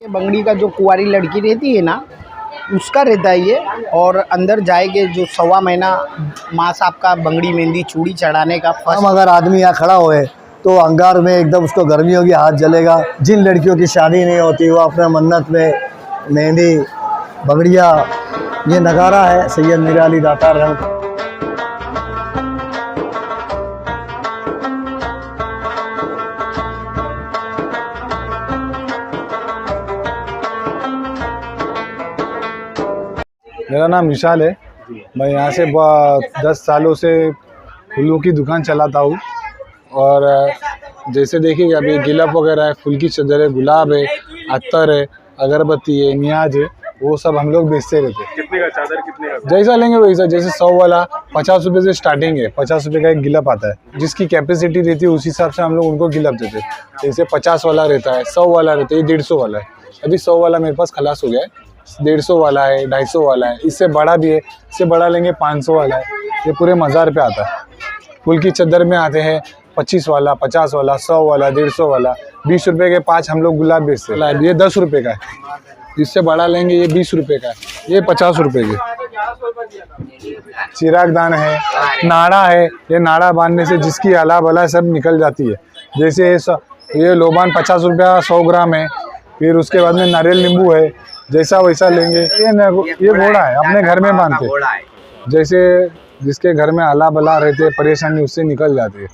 ये बंगड़ी का जो कुंवारी लड़की रहती है ना, उसका रहता है ये। और अंदर जाएंगे जो 1.25 महीना माँ साहब का बंगड़ी मेहंदी चूड़ी चढ़ाने का हम अगर आदमी यहाँ खड़ा होए तो अंगार में एकदम उसको गर्मी होगी, हाथ जलेगा। जिन लड़कियों की शादी नहीं होती वो अपने मन्नत में मेहंदी बगड़िया, ये नगारा है सैयद मीरा अली दातार रहमत। मेरा नाम विशाल है। मैं यहाँ से 10 सालों से फूलों की दुकान चलाता हूँ। और जैसे देखिए अभी गिलप वगैरह है, फूल की चादर है, गुलाब है, अत्तर है, अगरबत्ती है, नियाज है, वो सब हम लोग बेचते रहते हैं। कितने का चादर, कितने का? जैसा लेंगे वैसा। जैसे 100 वाला 50 रुपये से स्टार्टिंग है। 50 रुपये का एक गिलप आता है, जिसकी कैपेसिटी रहती है उस हिसाब से हम लोग उनको गिलप देते हैं। जैसे 50 वाला रहता है, 100 वाला रहता है, ये 150 वाला है। अभी 100 वाला मेरे पास खलास हो गया है। 150 वाला है, 250 वाला है, इससे बड़ा भी है। इससे बड़ा लेंगे 500 वाला है, ये पूरे 1000 पे आता है। फूल की चादर में आते हैं 25 वाला, 50 वाला, 100 वाला, 150 वाला। 20 रुपये के 5 हम लोग गुलाब बेचते हैं, ये 10 रुपये का है। इससे बड़ा लेंगे ये 20 रुपये का है, ये 50 रुपये के। चिरागदान है, नाड़ा है, ये नाड़ा बांधने से जिसकी आला बला सब निकल जाती है। जैसे ये लोबान 50 रुपया 100 ग्राम है। फिर उसके बाद में नारियल नींबू है, जैसा वैसा लेंगे। ये घोड़ा है, अपने घर में बांधते, जैसे जिसके घर में आला बला रहते परेशानी उससे निकल जाती है।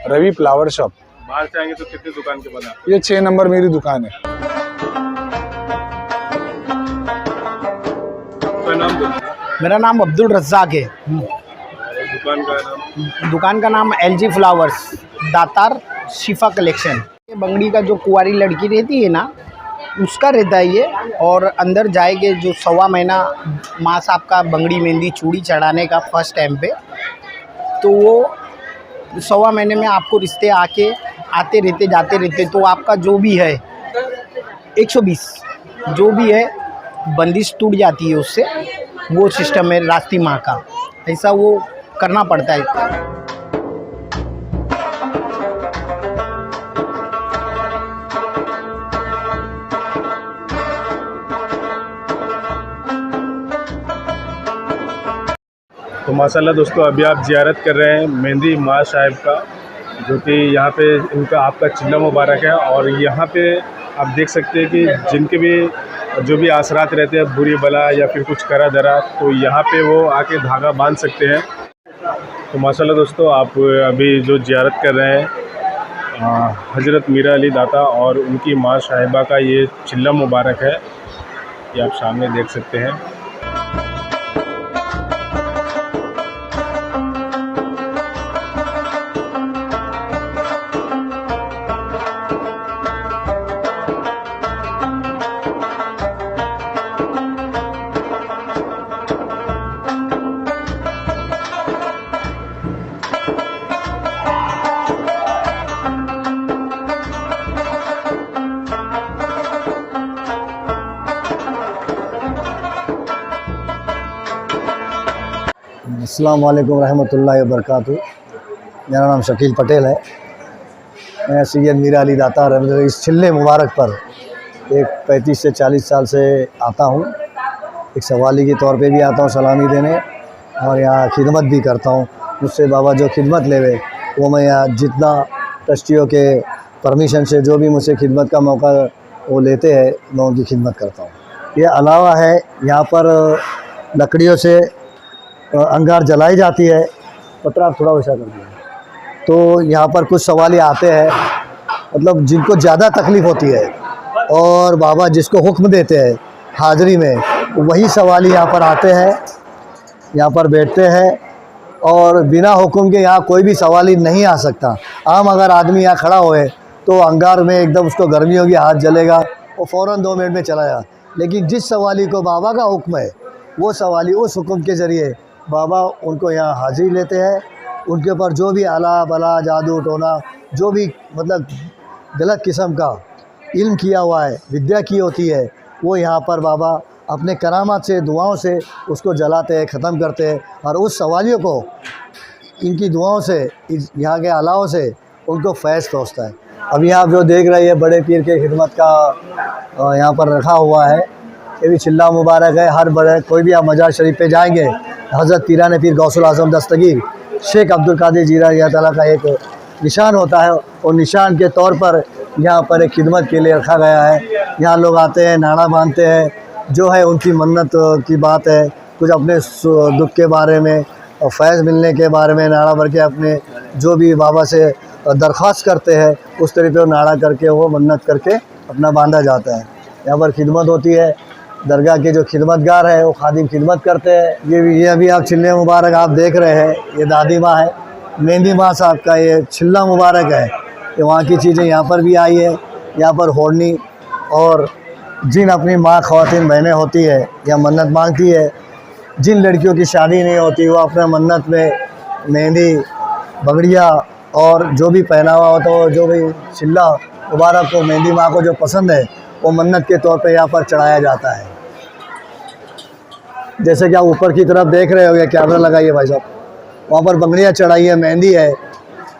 Ravi flower shop. बाहर से आएंगे तो कितने दुकान के बना? ये 6 नंबर मेरी दुकान है। मेरा नाम अब्दुल रज़ाक है। दुकान का नाम? LG फ्लावर्स, दातार शिफा कलेक्शन। ये बंगड़ी का जो कुंवारी लड़की रहती है ना, उसका रहता है ये। और अंदर जाएंगे जो 1.25 महीना माँ साहब का बंगड़ी मेहंदी चूड़ी चढ़ाने का फर्स्ट टाइम पे, तो वो 1.25 महीने में आपको रिश्ते आते रहते जाते रहते। तो आपका जो भी है 120 जो भी है बंदिश टूट जाती है उससे। वो सिस्टम है रास्ती माँ का, ऐसा वो करना पड़ता है। तो माशाल्लाह दोस्तों, अभी आप ज़ियारत कर रहे हैं मेहंदी माँ साहिब का, जो कि यहाँ पे इनका आपका चिल्ला मुबारक है। और यहाँ पे आप देख सकते हैं कि जिनके भी जो भी आसरात रहते हैं, बुरी बला या फिर कुछ करा धरा, तो यहाँ पे वो आके धागा बांध सकते हैं। तो माशाल्लाह दोस्तों, आप अभी जो ज़ियारत कर रहे हैं हज़रत मीरा अली दाता और उनकी माँ साहिबा का ये चिल्ला मुबारक है, ये आप सामने देख सकते हैं। अस्सलाम वालेकुम रहमतुल्लाहि व बरकातहू। मेरा नाम शकील पटेल है। मैं सैयद मीरा अली दातार इस चिल्ले मुबारक पर एक 35 से 40 साल से आता हूँ। एक सवाली के तौर पे भी आता हूँ सलामी देने, और यहाँ खिदमत भी करता हूँ। मुझसे बाबा जो खिदमत लेवे वो मैं यहाँ जितना ट्रस्टियों के परमिशन से जो भी मुझसे खिदमत का मौका वो लेते हैं, मैं उनकी खिदमत करता हूँ। ये अलावा है यहाँ पर लकड़ियों से अंगार जलाई जाती है। पतरा थोड़ा वैसा कर दिया। तो यहाँ पर कुछ सवाली आते हैं, मतलब जिनको ज़्यादा तकलीफ़ होती है, और बाबा जिसको हुक्म देते हैं हाज़री में, वही सवाली यहाँ पर आते हैं, यहाँ पर बैठते हैं। और बिना हुक्म के यहाँ कोई भी सवाली नहीं आ सकता। आम अगर आदमी यहाँ खड़ा होए तो अंगार में एकदम उसको गर्मी होगी, हाथ जलेगा, वो फ़ौरन 2 मिनट में चला जाए। लेकिन जिस सवाली को बाबा का हुक्म है, वो सवाली उस हुक्म के ज़रिए बाबा उनको यहाँ हाज़िरी लेते हैं। उनके ऊपर जो भी आला बला जादू टोना जो भी मतलब गलत किस्म का इल्म किया हुआ है, विद्या की होती है, वो यहाँ पर बाबा अपने करामात से दुआओं से उसको जलाते हैं, ख़त्म करते हैं। और उस सवालियों को इनकी दुआओं से, यहाँ के आलाओं से उनको फैज़ पहुँचता है। अभी आप जो देख रहे हैं बड़े पीर के खिदमत का यहाँ पर रखा हुआ है, ये भी चिल्ला मुबारक है। हर बड़े कोई भी आप मजार शरीफ पे जाएंगे, हज़रत पीरान पीर गौसुल आज़म दस्तगीर शेख अब्दुल कादिर जीलानी अल्लाह ताला का एक निशान होता है, और निशान के तौर पर यहाँ पर एक खिदमत के लिए रखा गया है। यहाँ लोग आते हैं, नाड़ा बांधते हैं, जो है उनकी मन्नत की बात है, कुछ अपने दुख के बारे में और फैज़ मिलने के बारे में नाड़ा भर के अपने जो भी बाबा से दरख्वास्त करते हैं उस तरीके से नाड़ा करके वो मन्नत करके अपना बांधा जाता है। यहाँ पर खिदमत होती है, दरगाह के जो खिदमतगार है वो खादिम खिदमत करते हैं। ये अभी आप चिल्ले मुबारक आप देख रहे हैं, ये दादी माँ है, मेहंदी माँ साहब का ये चिल्ला मुबारक है। ये वहाँ की चीज़ें यहाँ पर भी आई है। यहाँ पर होड़नी और जिन अपनी माँ ख़वातीन बहनें होती है या मन्नत मांगती है, जिन लड़कियों की शादी नहीं होती वो अपने मन्नत में मेहंदी, बगड़िया और जो भी पहनावा होता है, जो भी चिल्ला मुबारक को मेहंदी माँ को जो पसंद है वो मन्नत के तौर पे यहाँ पर चढ़ाया जाता है। जैसे कि आप ऊपर की तरफ देख रहे होंगे, कैमरा लगाइए भाई साहब, वहाँ पर बंगड़ियाँ चढ़ाई है, मेहंदी है,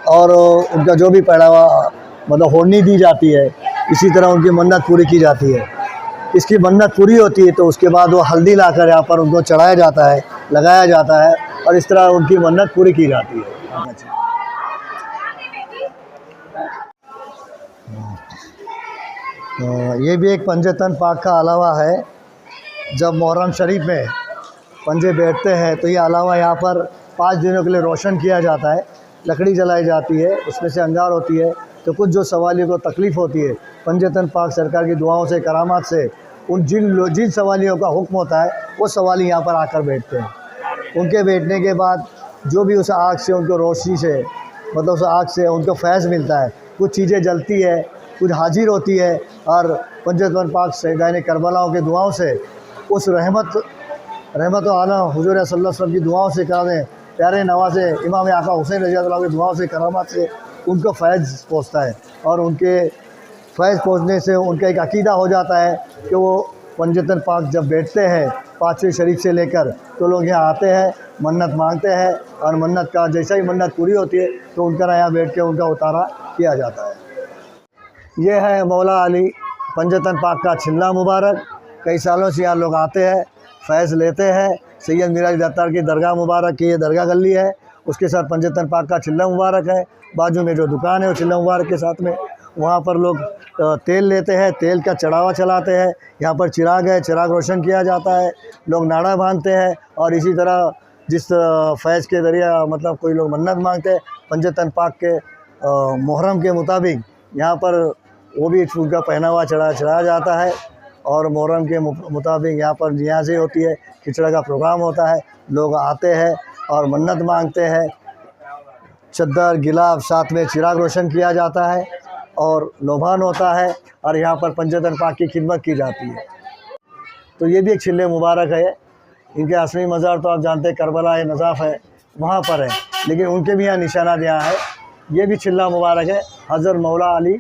और उनका जो भी पहनावा मतलब होड़नी दी जाती है, इसी तरह उनकी मन्नत पूरी की जाती है। इसकी मन्नत पूरी होती है तो उसके बाद वो हल्दी लाकर यहाँ पर उनको चढ़ाया जाता है, लगाया जाता है, और इस तरह उनकी मन्नत पूरी की जाती है। ये भी एक पंजतन पाक का अलावा है। जब मुहर्रम शरीफ में पंजे बैठते हैं तो ये अलावा यहाँ पर 5 दिनों के लिए रोशन किया जाता है, लकड़ी जलाई जाती है, उसमें से अंगार होती है। तो कुछ जो सवालियों को तकलीफ़ होती है, पंजतन पाक सरकार की दुआओं से, करामात से, उन जिन सवालियों का हुक्म होता है वो सवाली यहाँ पर आकर बैठते हैं। उनके बैठने के बाद जो भी उस आग से, उनको रोशनी से, मतलब उस आग से उनको फैज़ मिलता है। कुछ चीज़ें जलती है, कुछ हाजिर होती है, और पंजतन पाक शहीदान करबलाओं के दुआओं से, उस रहमत आलम हुजूर सल्लल्लाहु अलैहि वसल्लम की दुआओं से, कराने प्यारे नवाज़े इमाम आका हुसैन रज़ी अल्लाह की दुआओं से, करामात से उनको फैज़ पहुँचता है। और उनके फैज़ पहुँचने से उनका एक अकीदा हो जाता है कि वो पंजतन पाक जब बैठते हैं 5वीं शरीफ से लेकर, तो लोग यहाँ आते हैं, मन्नत मांगते हैं, और मन्नत का जैसा ही मन्नत पूरी होती है तो उनका यहाँ बैठ के उनका उतारा किया जाता है। ये है मौला अली पंजतन पाक का चिल्ला मुबारक। कई सालों से यहाँ लोग आते हैं, फैज़ लेते हैं। सैयद मीर अली दत्तार की दरगाह मुबारक की ये दरगाह गली है, उसके साथ पंजतन पाक का चिल्ला मुबारक है। बाजू में जो दुकान है वो चिल्ला मुबारक के साथ में, वहाँ पर लोग तेल लेते हैं, तेल का चढ़ावा चलाते हैं। यहाँ पर चिराग है, चिराग रोशन किया जाता है, लोग नाड़ा बांधते हैं। और इसी तरह जिस फैज़ के ज़रिए मतलब कोई लोग मन्नत मांगते हैं, पंजतन पाक के मुहर्रम के मुताबिक यहाँ पर वो भी उनका पहनावा चढ़ाया जाता है। और मुहर्रम के मुताबिक यहाँ पर नियाज़ें होती है, खिचड़ा का प्रोग्राम होता है, लोग आते हैं और मन्नत मांगते हैं। चद्दर, गिलाफ, साथ में चिराग रोशन किया जाता है और लोभान होता है, और यहाँ पर पंजतन पाक की खिदमत की जाती है। तो ये भी एक चिल्ले मुबारक है। इनके असली मज़ार तो आप जानते हैं करबला है, नज़ाफ़ है, वहाँ पर है, लेकिन उनके भी यहाँ निशाना यहाँ है। ये भी चिल्ला मुबारक है, हज़रत मौला अली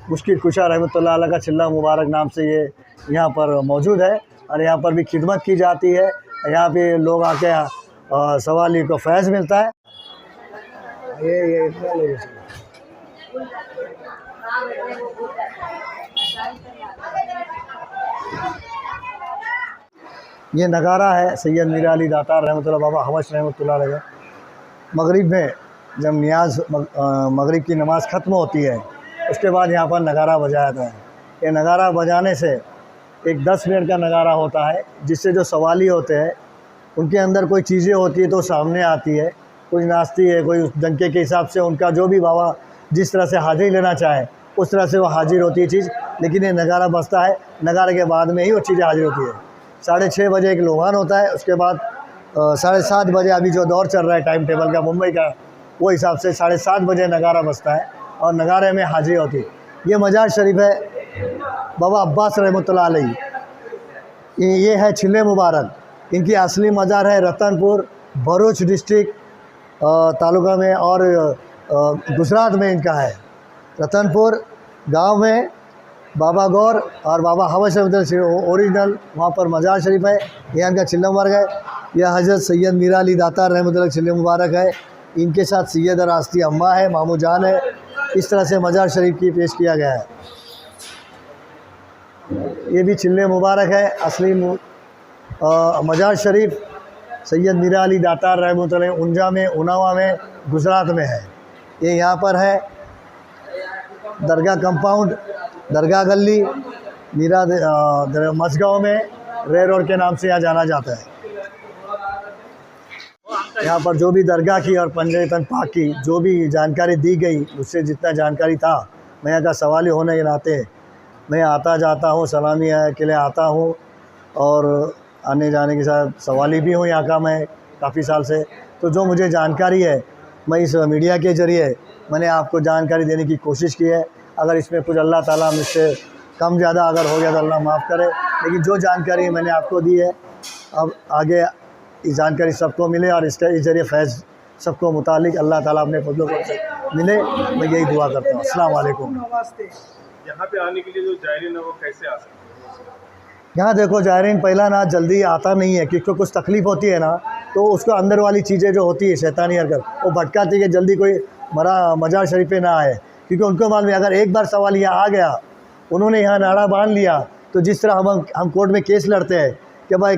मुश्किल कुशा रहमतुल्लाह अलैह का चिल्ला मुबारक नाम से ये यहाँ पर मौजूद है, और यहाँ पर भी खिदमत की जाती है। यहाँ पे लोग आके सवाली को फैज़ मिलता है। ये इतना ले ये नगारा है सैयद मीर अली दातार रहमतुल्लाह, बाबा हवश रहमतुल्लाह अलैह। मगरिब में जब नियाज मगरिब की नमाज़ ख़त्म होती है, उसके बाद यहाँ पर नगारा बजाया जाता है। ये नगारा बजाने से एक 10 मिनट का नगारा होता है, जिससे जो सवाली होते हैं उनके अंदर कोई चीज़ें होती है तो सामने आती है, कुछ नाचती है, कोई उस डंके के हिसाब से उनका जो भी बाबा जिस तरह से हाजिरी लेना चाहे उस तरह से वो हाजिर होती है चीज़। लेकिन ये नगारा बजता है, नगारे के बाद में ही वो चीज़ें हाजिर होती है। 6:30 बजे एक लोहान होता है, उसके बाद 7:30 बजे अभी जो दौर चल रहा है टाइम टेबल का मुंबई का, वो हिसाब से 7:30 बजे नगारा बजता है और नगारे में हाजिरी होती है। ये मजार शरीफ है बाबा अब्बास रहमतुल्लाह अलैह, ये है चिल्ले मुबारक। इनकी असली मज़ार है रतनपुर, भरूच डिस्ट्रिक्ट तालुका में, और गुजरात में इनका है। रतनपुर गांव में बाबा गौर और बाबा हवश ओरिजिनल वहाँ पर मजार शरीफ है। यह इनका चिल्ला मुबारक है। यह हज़रत सैयद मीर अली दातार रहमतुल्लाह चिल्ले मुबारक है। इनके साथ सैयद रास्ती अम्मा है, मामू जान है, इस तरह से मज़ार शरीफ की पेश किया गया है। ये भी चिल्ले मुबारक है। असली मज़ार शरीफ सैयद मीरा अली दातार रहमतुल्लाह अलैह उंजा में, उनावा में, गुजरात में है। ये यहाँ पर है दरगाह कंपाउंड, दरगाह गली, मीरा मसगांव में रे रोड के नाम से यहाँ जाना जाता है। यहाँ पर जो भी दरगाह की और पंजतन पाक की जो भी जानकारी दी गई, उससे जितना जानकारी था, मैं यहाँ का सवाली होने के नाते मैं आता जाता हूँ, सलामी के लिए आता हूँ और आने जाने के साथ सवाली भी हूँ यहाँ का मैं काफ़ी साल से। तो जो मुझे जानकारी है मैं इस मीडिया के ज़रिए मैंने आपको जानकारी देने की कोशिश की है। अगर इसमें कुछ अल्लाह ताला मुझसे कम ज़्यादा अगर हो गया तो अल्लाह माफ़ करे, लेकिन जो जानकारी मैंने आपको दी है अब आगे ये जानकारी सबको मिले और इसके इस ज़रिए फैज़ सबको मुतालिक अल्लाह ताला अपने फजलो से मिले, मैं यही दुआ करता हूँ। अस्सलाम वालेकुम। यहाँ पे आने के लिए जो जायरीन है वो कैसे आ सकते हैं? यहाँ देखो जायरीन पहला ना जल्दी आता नहीं है, क्योंकि कुछ तकलीफ़ होती है ना तो उसको अंदर वाली चीज़ें जो होती है शैतानी हरकत वो भटकाती है कि जल्दी कोई मज़ार शरीफ पे ना आए, क्योंकि उनको मालूम है अगर एक बार सवाल यहाँ आ गया, उन्होंने यहाँ नाड़ा बांध लिया, तो जिस तरह हम कोर्ट में केस लड़ते हैं कि भाई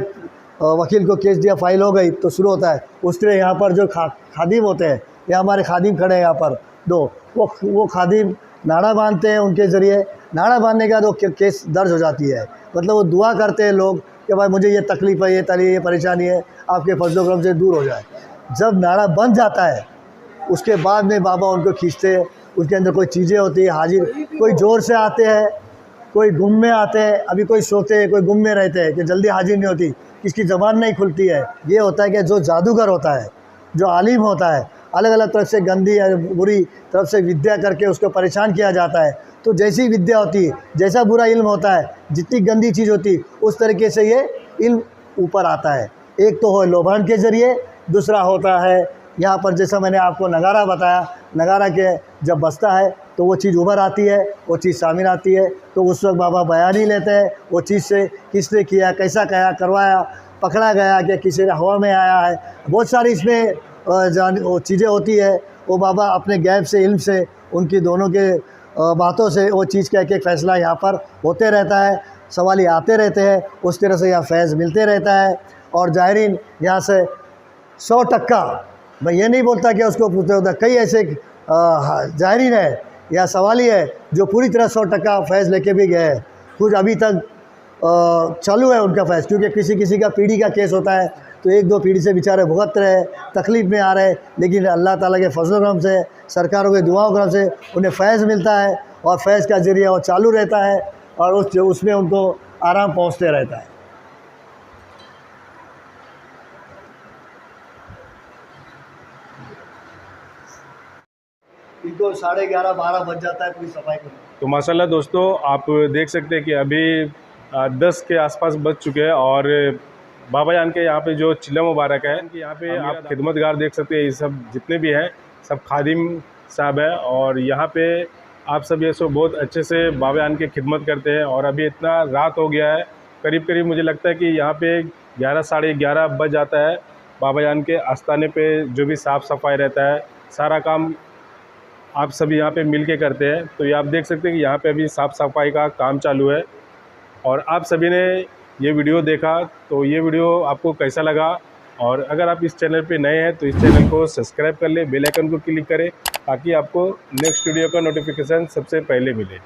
वकील को केस दिया, फाइल हो गई तो शुरू होता है, उस तरह यहाँ पर जो खादिम होते हैं, या हमारे खादिम खड़े हैं यहाँ पर दो, वो खादिम नाड़ा बांधते हैं, उनके ज़रिए नाड़ा बांधने के बाद वो केस दर्ज हो जाती है। मतलब वो दुआ करते हैं लोग कि भाई मुझे ये तकलीफ़ है, ये परेशानी है, आपके फजलो करम से दूर हो जाए। जब नाड़ा बन जाता है उसके बाद में बाबा उनको खींचते हैं, उसके अंदर कोई चीज़ें होती है हाजिर, कोई ज़ोर से आते हैं, कोई गुम में आते हैं, अभी कोई सोते हैं, कोई गुम में रहते हैं कि जल्दी हाजिर नहीं होती, किसकी ज़बान नहीं खुलती है। ये होता है कि जो जादूगर होता है, जो आलिम होता है, अलग अलग तरफ से गंदी या बुरी तरफ से विद्या करके उसको परेशान किया जाता है। तो जैसी विद्या होती है, जैसा बुरा इल्म होता है, जितनी गंदी चीज़ होती है, उस तरीके से ये इल्म ऊपर आता है। एक तो हो लोभान के ज़रिए, दूसरा होता है यहाँ पर जैसा मैंने आपको नगारा बताया, नगारा के जब बजता है तो वो चीज़ उभर आती है, वो चीज़ सामने आती है, तो उस वक्त बाबा बयान ही लेते हैं वो चीज़ से किसने किया, कैसा कहा, करवाया, पकड़ा गया, कि किसी हवा में आया है, बहुत सारी इसमें वो चीज़ें होती है। वो बाबा अपने गैब से, इल्म से, उनकी दोनों के बातों से वो चीज़ का एक फ़ैसला यहाँ पर होते रहता है, सवाली आते रहते हैं, उस तरह से यहाँ फैज़ मिलते रहता है। और जायरीन यहाँ से 100% मैं ये नहीं बोलता कि उसको पूछते होता, कई ऐसे जायरीन है या सवाली है जो पूरी तरह 100% फैज़ लेके भी गए हैं, कुछ अभी तक चालू है उनका फैज़, क्योंकि किसी किसी का पीढ़ी का केस होता है तो एक दो पीढ़ी से बेचारे भुगत रहे, तकलीफ़ में आ रहे, लेकिन अल्लाह ताला के फजल-ओ-करम से, सरकारों के दुआओं से उन्हें फैज़ मिलता है और फैज़ का ज़रिया वो चालू रहता है और उसमें उनको आराम पहुँचते रहता है। इनको 11:30-12 बज जाता है पूरी सफाई करने। तो माशाल्लाह दोस्तों, आप देख सकते हैं कि अभी 10 के आसपास बज चुके हैं और बाबा जान के यहाँ पे जो चिल्ला मुबारक है, यहाँ पे आप खिदमतगार देख सकते हैं, ये सब जितने भी हैं सब खादिम साहब है और यहाँ पे आप सब ये सब बहुत अच्छे से बाबा जान की खिदमत करते हैं। और अभी इतना रात हो गया है, करीब करीब मुझे लगता है कि यहाँ पे 11 साढ़े 11 बज जाता है। बाबा जान के आस्थाने पे जो भी साफ़ सफाई रहता है, सारा काम आप सभी यहाँ पे मिल के करते हैं। तो ये आप देख सकते हैं कि यहाँ पे अभी साफ़ सफाई का काम चालू है। और आप सभी ने ये वीडियो देखा तो ये वीडियो आपको कैसा लगा, और अगर आप इस चैनल पे नए हैं तो इस चैनल को सब्सक्राइब कर ले, बेल आइकन को क्लिक करें ताकि आपको नेक्स्ट वीडियो का नोटिफिकेशन सबसे पहले मिले।